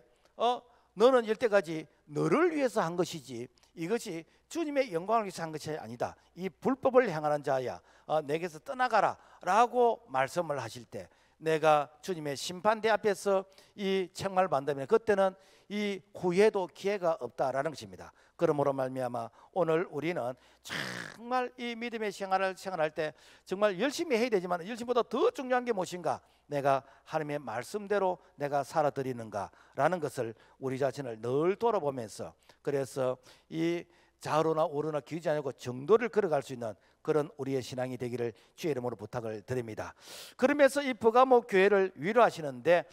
너는 이때까지 너를 위해서 한 것이지 이것이 주님의 영광을 위해서 한 것이 아니다, 이 불법을 행하는 자야 내게서 떠나가라 라고 말씀을 하실 때, 내가 주님의 심판대 앞에서 이 책망을 받는다면 그때는 이 후회도 기회가 없다라는 것입니다. 그러므로 말미암아 오늘 우리는 정말 이 믿음의 생활할 때 정말 열심히 해야 되지만 열심보다 더 중요한 게 무엇인가? 내가 하나님의 말씀대로 내가 살아드리는가라는 것을 우리 자신을 늘 돌아보면서, 그래서 이 좌우로나 우로나 기우지 않고 정도를 걸어갈 수 있는 그런 우리의 신앙이 되기를 주의 이름으로 부탁을 드립니다. 그러면서 이 버가모 교회를 위로하시는데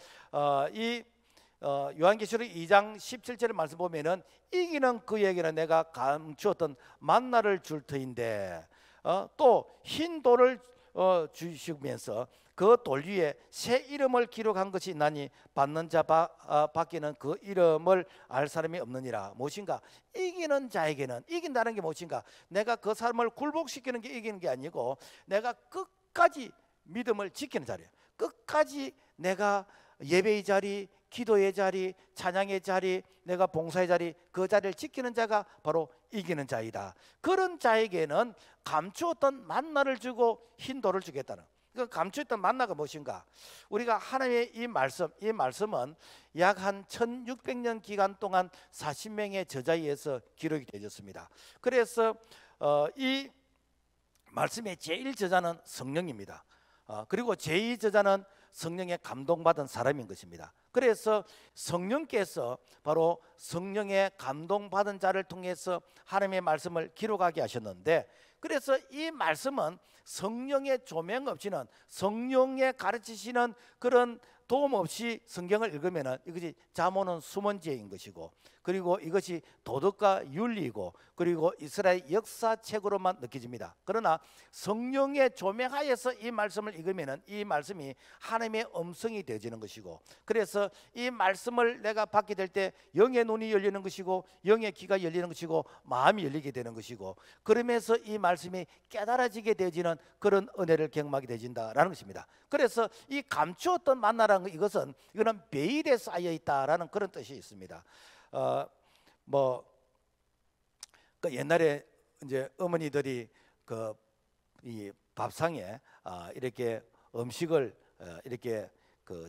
이 요한계시록 2장 17절의 말씀 보면은 이기는 그에게는 내가 감추었던 만나를 줄 터인데 또 흰 돌을 주시면서 그 돌 위에 새 이름을 기록한 것이 있나니 받는 자 밖에는 그 이름을 알 사람이 없느니라. 무엇인가? 이기는 자에게는, 이긴다는 게 무엇인가? 내가 그 사람을 굴복시키는 게 이기는 게 아니고 내가 끝까지 믿음을 지키는 자리예요. 끝까지 내가 예배의 자리, 기도의 자리, 찬양의 자리, 내가 봉사의 자리, 그 자리를 지키는 자가 바로 이기는 자이다. 그런 자에게는 감추었던 만나를 주고 흰 돌을 주겠다는, 그 감추었던 만나가 무엇인가? 우리가 하나님의 이 말씀은 약 한 1600년 기간 동안 40명의 저자에 의해서 기록이 되어졌습니다. 그래서 이 말씀의 제1저자는 성령입니다. 그리고 제2저자는 성령의 감동받은 사람인 것입니다. 그래서 성령께서 바로 성령의 감동받은 자를 통해서 하나님의 말씀을 기록하게 하셨는데, 그래서 이 말씀은 성령의 조명 없이는, 성령의 가르치시는 그런 도움 없이 성경을 읽으면 이것이 잠오는 수문제인 것이고, 그리고 이것이 도덕과 윤리이고, 그리고 이스라엘 역사책으로만 느껴집니다. 그러나 성령의 조명하에서 이 말씀을 읽으면 이 말씀이 하나님의 음성이 되어지는 것이고, 그래서 이 말씀을 내가 받게 될 때 영의 눈이 열리는 것이고 영의 귀가 열리는 것이고 마음이 열리게 되는 것이고, 그러면서 이 말씀이 깨달아지게 되어지는 그런 은혜를 경험하게 되어진다라는 것입니다. 그래서 이 감추었던 만나라는 만나라는 이거는 베일에 쌓여 있다라는 그런 뜻이 있습니다. 그 옛날에 이제 어머니들이 이 밥상에 이렇게 음식을 이렇게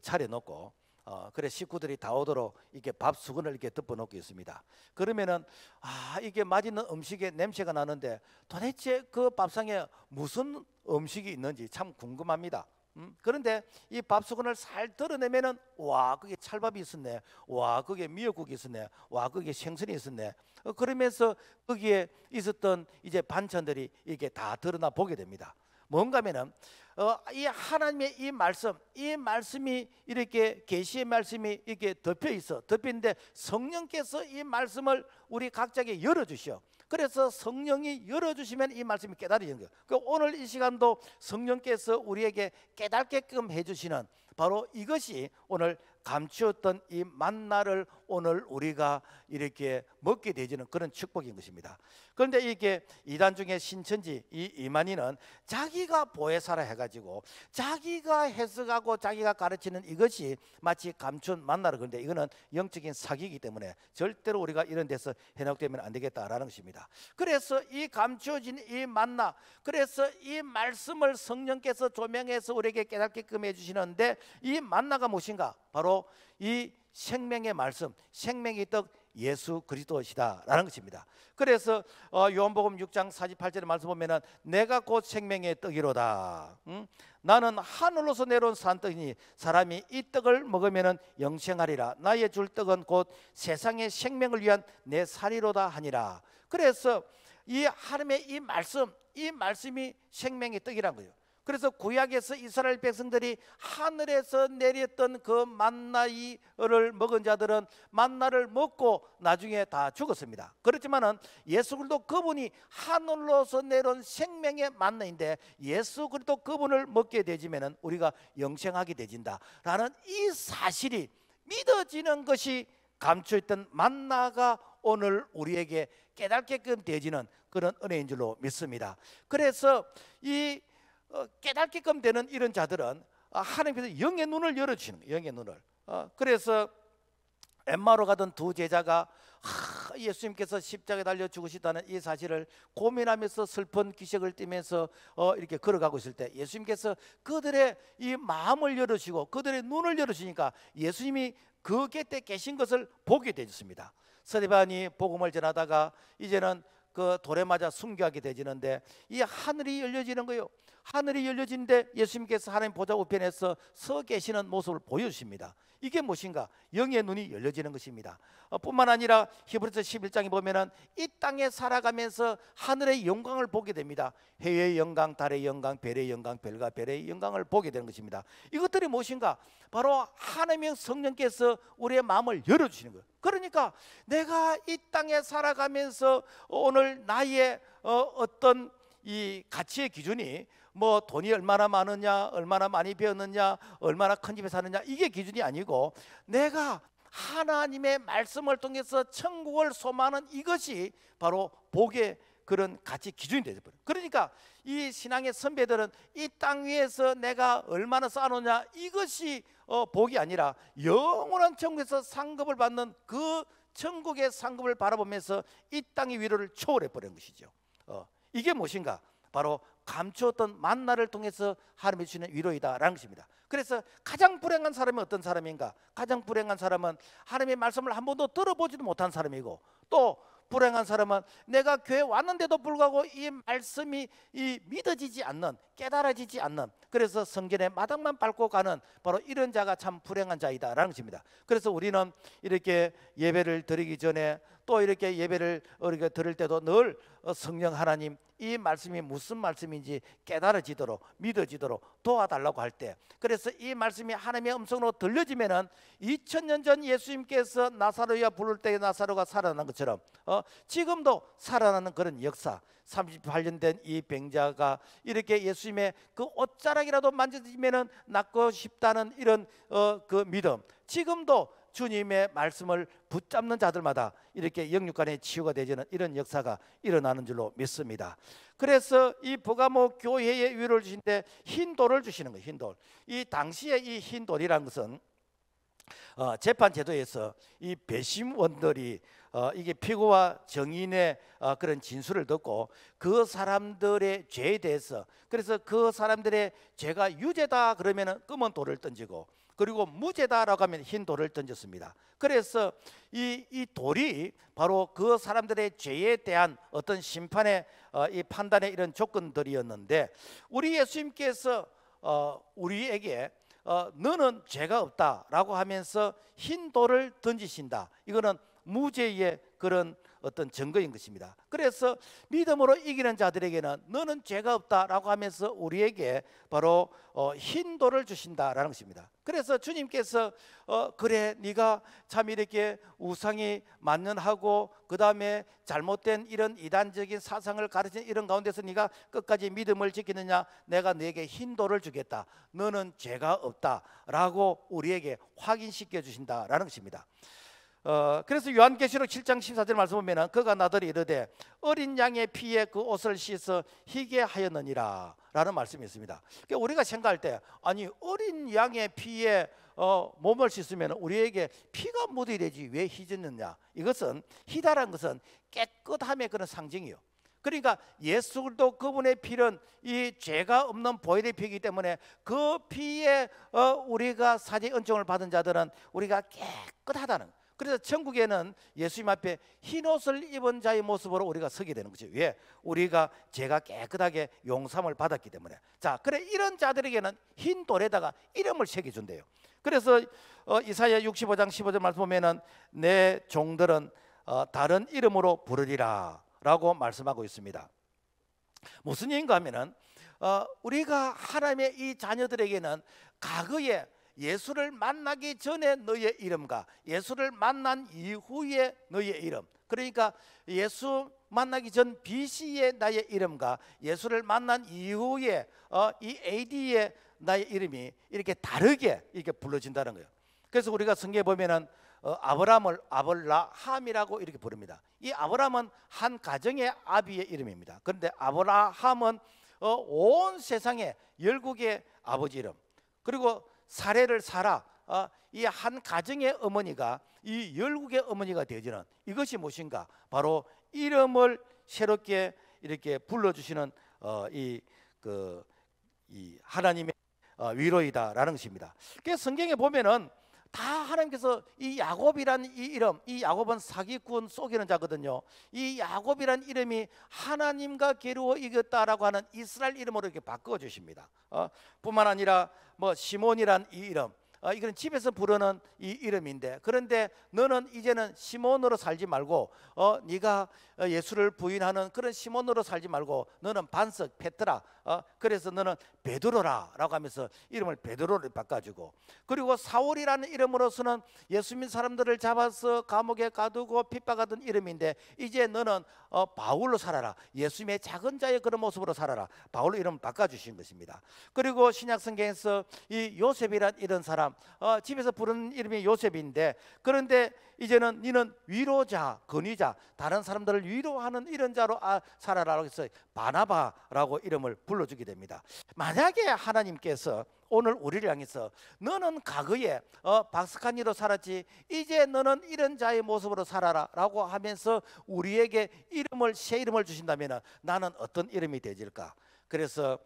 차려놓고 그래 식구들이 다 오도록 이렇게 밥 수건을 이렇게 덮어놓고 있습니다. 그러면은 이게 맛있는 음식의 냄새가 나는데 도대체 그 밥상에 무슨 음식이 있는지 참 궁금합니다. 그런데 이 밥수건을 살 덜어내면은 와 그게 찰밥이 있었네, 와 그게 미역국이 있었네, 와 그게 생선이 있었네. 그러면서 거기에 있었던 이제 반찬들이 이게 다 드러나 보게 됩니다. 뭔가면은 이 하나님의 이 말씀이 이렇게 계시의 말씀이 이렇게 덮여 있는데 성령께서 이 말씀을 우리 각자에게 열어주셔. 그래서 성령이 열어주시면 이 말씀이 깨달아지는 거예요. 오늘 이 시간도 성령께서 우리에게 깨닫게끔 해주시는 바로 이것이 오늘 감추었던 이 만나를 오늘 우리가 이렇게 먹게 되지는 그런 축복인 것입니다. 그런데 이게 이단 중에 신천지 이 이만희는 자기가 보혜사라 해가지고 자기가 해석하고 자기가 가르치는 이것이 마치 감춘 만나를, 그런데 이거는 영적인 사기이기 때문에 절대로 우리가 이런 데서 현혹되면 안 되겠다라는 것입니다. 그래서 이 감추어진 이 만나, 그래서 이 말씀을 성령께서 조명해서 우리에게 깨닫게끔 해주시는데 이 만나가 무엇인가? 바로 이 생명의 말씀, 생명의 떡 예수 그리스도시다라는 것입니다. 그래서 요한복음 6장 48절의 말씀 보면은 내가 곧 생명의 떡이로다. 나는 하늘로서 내려온 산떡이니 사람이 이 떡을 먹으면은 영생하리라. 나의 줄 떡은 곧 세상의 생명을 위한 내 살이로다 하니라. 그래서 이 하나님의 이 말씀이 생명의 떡이란 거예요. 그래서 구약에서 이스라엘 백성들이 하늘에서 내렸던 그 만나를 먹은 자들은 만나를 먹고 나중에 다 죽었습니다. 그렇지만은 예수 그리스도 그분이 하늘로서 내려온 생명의 만나인데 예수 그리스도 그분을 먹게 되지면은 우리가 영생하게 되진다라는 이 사실이 믿어지는 것이 감춰있던 만나가 오늘 우리에게 깨닫게끔 되지는 그런 은혜인 줄로 믿습니다. 그래서 이 깨닫게끔 되는 이런 자들은 하나님께서 영의 눈을 열어주시는 거예요. 영의 눈을. 그래서 엠마오로 가던 두 제자가 예수님께서 십자가에 달려 죽으시다는 이 사실을 고민하면서 슬픈 기색을 띠면서 이렇게 걸어가고 있을 때 예수님께서 그들의 이 마음을 열어주시고 그들의 눈을 열어주시니까 예수님이 그 곁에 계신 것을 보게 되었습니다. 스데반이 복음을 전하다가 이제는 그 돌에 맞아 순교하게 되지는데 이 하늘이 열려지는 거예요. 하늘이 열려지는데 예수님께서 하나님 보좌 우편에서 서 계시는 모습을 보여주십니다. 이게 무엇인가? 영의 눈이 열려지는 것입니다. 뿐만 아니라 히브리서 11장에 보면은 이 땅에 살아가면서 하늘의 영광을 보게 됩니다. 해의 영광, 달의 영광, 별의 영광, 별과 별의 영광을 보게 되는 것입니다. 이것들이 무엇인가? 바로 하나님의 성령께서 우리의 마음을 열어주시는 거예요. 그러니까 내가 이 땅에 살아가면서 오늘 나의 어떤 이 가치의 기준이 뭐 돈이 얼마나 많으냐, 얼마나 많이 배웠느냐, 얼마나 큰 집에 사느냐, 이게 기준이 아니고 내가 하나님의 말씀을 통해서 천국을 소망하는 이것이 바로 복의 그런 가치 기준이 되어버려요. 그러니까 이 신앙의 선배들은 이 땅 위에서 내가 얼마나 쌓아놓냐 이것이 복이 아니라 영원한 천국에서 상급을 받는 그 천국의 상급을 바라보면서 이 땅의 위로를 초월해 버린 것이죠. 이게 무엇인가? 바로 감추었던 만나를 통해서 하나님이 주시는 위로이다라는 것입니다. 그래서 가장 불행한 사람이 어떤 사람인가? 가장 불행한 사람은 하나님의 말씀을 한 번도 들어보지도 못한 사람이고, 또 불행한 사람은 내가 교회 왔는데도 불구하고 이 말씀이 믿어지지 않는, 깨달아지지 않는, 그래서 성전의 마당만 밟고 가는 바로 이런 자가 참 불행한 자이다라는 것입니다. 그래서 우리는 이렇게 예배를 드리기 전에 또 이렇게 예배를 우리가 드릴 때도 늘 성령 하나님 이 말씀이 무슨 말씀인지 깨달아지도록 믿어지도록 도와달라고 할 때, 그래서 이 말씀이 하나님의 음성으로 들려지면은 2000년 전 예수님께서 나사로야 부를 때 나사로가 살아난 것처럼 지금도 살아나는 그런 역사, 38년 된 이 병자가 이렇게 예수님의 그 옷자락이라도 만져지면은 낫고 싶다는 이런 그 믿음, 지금도 주님의 말씀을 붙잡는 자들마다 이렇게 영육간의 치유가 되지는 이런 역사가 일어나는 줄로 믿습니다. 그래서 이 버가모 교회에 위로를 주신데 흰 돌을 주시는 거예요. 흰 돌. 이 당시에 이 흰 돌이라는 것은 재판 제도에서 이 배심원들이 이게 피고와 정인의 그런 진술을 듣고 그 사람들의 죄에 대해서, 그래서 그 사람들의 죄가 유죄다 그러면은 검은 돌을 던지고, 그리고 무죄다라고 하면 흰 돌을 던졌습니다. 그래서 이 돌이 바로 그 사람들의 죄에 대한 어떤 심판의 이 판단의 이런 조건들이었는데, 우리 예수님께서 우리에게 너는 죄가 없다라고 하면서 흰 돌을 던지신다. 이거는 무죄의 그런 어떤 증거인 것입니다. 그래서 믿음으로 이기는 자들에게는 너는 죄가 없다라고 하면서 우리에게 바로 흰 돌을 주신다라는 것입니다. 그래서 주님께서 그래 네가 참 이렇게 우상이 만연하고 그 다음에 잘못된 이런 이단적인 사상을 가르치는 이런 가운데서 네가 끝까지 믿음을 지키느냐, 내가 네게 흰 돌을 주겠다. 너는 죄가 없다라고 우리에게 확인시켜 주신다라는 것입니다. 그래서 요한계시록 7장 14절 말씀 보면은 그가 나더러 이르되 어린 양의 피에 그 옷을 씻어 희게 하였느니라 라는 말씀이 있습니다. 그러니까 우리가 생각할 때 아니 어린 양의 피에 몸을 씻으면 우리에게 피가 묻어야 되지 왜 희졌느냐. 이것은 희다라는 것은 깨끗함의 그런 상징이요. 그러니까 예수도 그분의 피는 이 죄가 없는 보혈의 피이기 때문에 그 피에 우리가 사죄 은총을 받은 자들은 우리가 깨끗하다는. 그래서 천국에는 예수님 앞에 흰옷을 입은 자의 모습으로 우리가 서게 되는 거죠. 왜? 우리가 죄가 깨끗하게 용서함을 받았기 때문에. 자, 그래 이런 자들에게는 흰 돌에다가 이름을 새겨준대요. 그래서 이사야 65장 15절 말씀 보면은 내 종들은 다른 이름으로 부르리라 라고 말씀하고 있습니다. 무슨 얘기인가 하면은 우리가 하나님의 이 자녀들에게는 과거에 예수를 만나기 전에 너의 이름과 예수를 만난 이후에 너의 이름, 그러니까 예수 만나기 전 BC의 나의 이름과 예수를 만난 이후에 이 AD의 나의 이름이 이렇게 다르게 이렇게 불러진다는 거예요. 그래서 우리가 성경에 보면은 아브라함을 아브라함이라고 이렇게 부릅니다. 이 아브라함은 한 가정의 아비의 이름입니다. 그런데 아브라함은 온 세상의 열국의 아버지 이름, 그리고 사례를 사라, 이 한 가정의 어머니가 이 열국의 어머니가 되어지는 이것이 무엇인가? 바로 이름을 새롭게 이렇게 불러주시는 이 하나님의 위로이다라는 것입니다. 그래서 성경에 보면은 다 하나님께서 이 야곱이란 이 이름, 이 야곱은 사기꾼 속이는 자거든요. 이 야곱이란 이름이 하나님과 겨루어 이겼다라고 하는 이스라엘 이름으로 이렇게 바꿔 주십니다. 뿐만 아니라 뭐 시몬이란 이 이름, 이건 집에서 부르는 이 이름인데, 그런데 너는 이제는 시몬으로 살지 말고 네가 예수를 부인하는 그런 시몬으로 살지 말고 너는 반석 페트라, 그래서 너는 베드로라라고 하면서 이름을 베드로를 바꿔주고, 그리고 사울이라는 이름으로서는 예수 믿는 사람들을 잡아서 감옥에 가두고 핍박하던 이름인데 이제 너는 바울로 살아라, 예수님의 작은 자의 그런 모습으로 살아라, 바울로 이름을 바꿔주신 것입니다. 그리고 신약 성경에서 이 요셉이란 이런 사람, 집에서 부르는 이름이 요셉인데, 그런데 이제는 너는 위로자, 건의자, 다른 사람들을 위로하는 이런 자로 살아라라고 해서 바나바라고 이름을 불러주게 됩니다. 만약에 하나님께서 오늘 우리를 향해서 너는 과거에 박석한 이로 살았지 이제 너는 이런 자의 모습으로 살아라 라고 하면서 우리에게 이름을, 새 이름을 주신다면 나는 어떤 이름이 되질까? 그래서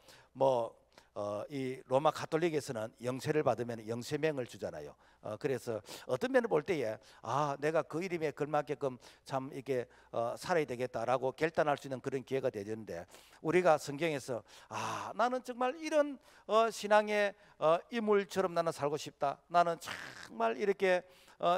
이 로마 가톨릭에서는 영세를 받으면 영세명을 주잖아요. 그래서 어떤 면을 볼 때에 내가 그 이름에 걸맞게끔 참 이렇게 살아야 되겠다라고 결단할 수 있는 그런 기회가 되는데, 우리가 성경에서 나는 정말 이런 신앙의 인물처럼 나는 살고 싶다, 나는 정말 이렇게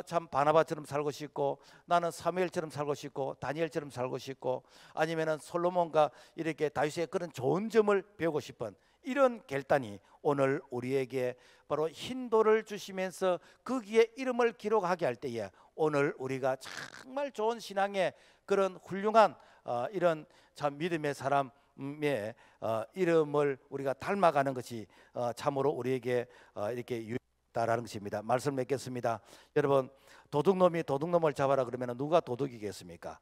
참 바나바처럼 살고 싶고, 나는 사무엘처럼 살고 싶고, 다니엘처럼 살고 싶고, 아니면은 솔로몬과 이렇게 다윗의 그런 좋은 점을 배우고 싶은 이런 결단이 오늘 우리에게 바로 흰 돌을 주시면서 거기에 이름을 기록하게 할 때에 오늘 우리가 정말 좋은 신앙의 그런 훌륭한 이런 참 믿음의 사람의 이름을 우리가 닮아가는 것이 참으로 우리에게 이렇게 유익하다라는 것입니다. 말씀 맺겠습니다. 여러분, 도둑놈이 도둑놈을 잡아라 그러면 누가 도둑이겠습니까?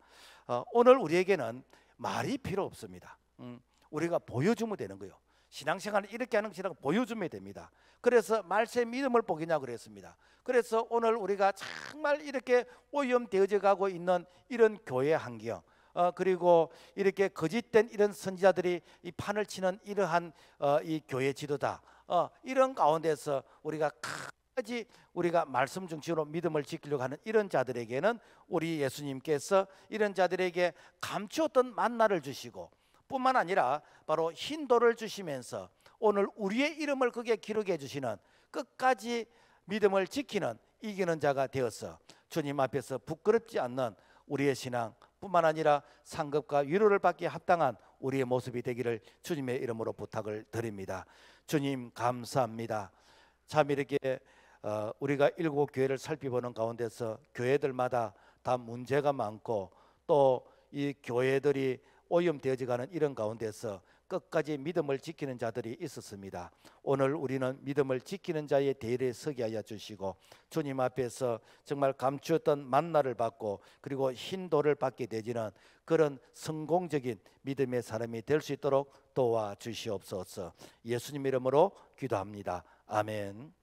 오늘 우리에게는 말이 필요 없습니다. 우리가 보여주면 되는 거예요. 신앙생활을 이렇게 하는 것이라고 보여주면 됩니다. 그래서 말세 믿음을 보기냐고 그랬습니다. 그래서 오늘 우리가 정말 이렇게 오염되어져 가고 있는 이런 교회 환경, 그리고 이렇게 거짓된 이런 선지자들이 이 판을 치는 이러한 이 교회 지도자, 이런 가운데서 우리가 까지 우리가 말씀 중심으로 믿음을 지키려고 하는 이런 자들에게는 우리 예수님께서 이런 자들에게 감추었던 만나를 주시고, 뿐만 아니라 바로 흰돌을 주시면서 오늘 우리의 이름을 거기에 기록해 주시는, 끝까지 믿음을 지키는 이기는 자가 되어서 주님 앞에서 부끄럽지 않는 우리의 신앙, 뿐만 아니라 상급과 위로를 받기에 합당한 우리의 모습이 되기를 주님의 이름으로 부탁을 드립니다. 주님 감사합니다. 참 이렇게 우리가 7교회를 살펴보는 가운데서 교회들마다 다 문제가 많고, 또 이 교회들이 오염되어지가는 이런 가운데서 끝까지 믿음을 지키는 자들이 있었습니다. 오늘 우리는 믿음을 지키는 자의 대열에 서게 하여 주시고, 주님 앞에서 정말 감추었던 만나를 받고, 그리고 흰 돌을 받게 되지는 그런 성공적인 믿음의 사람이 될 수 있도록 도와주시옵소서. 예수님 이름으로 기도합니다. 아멘.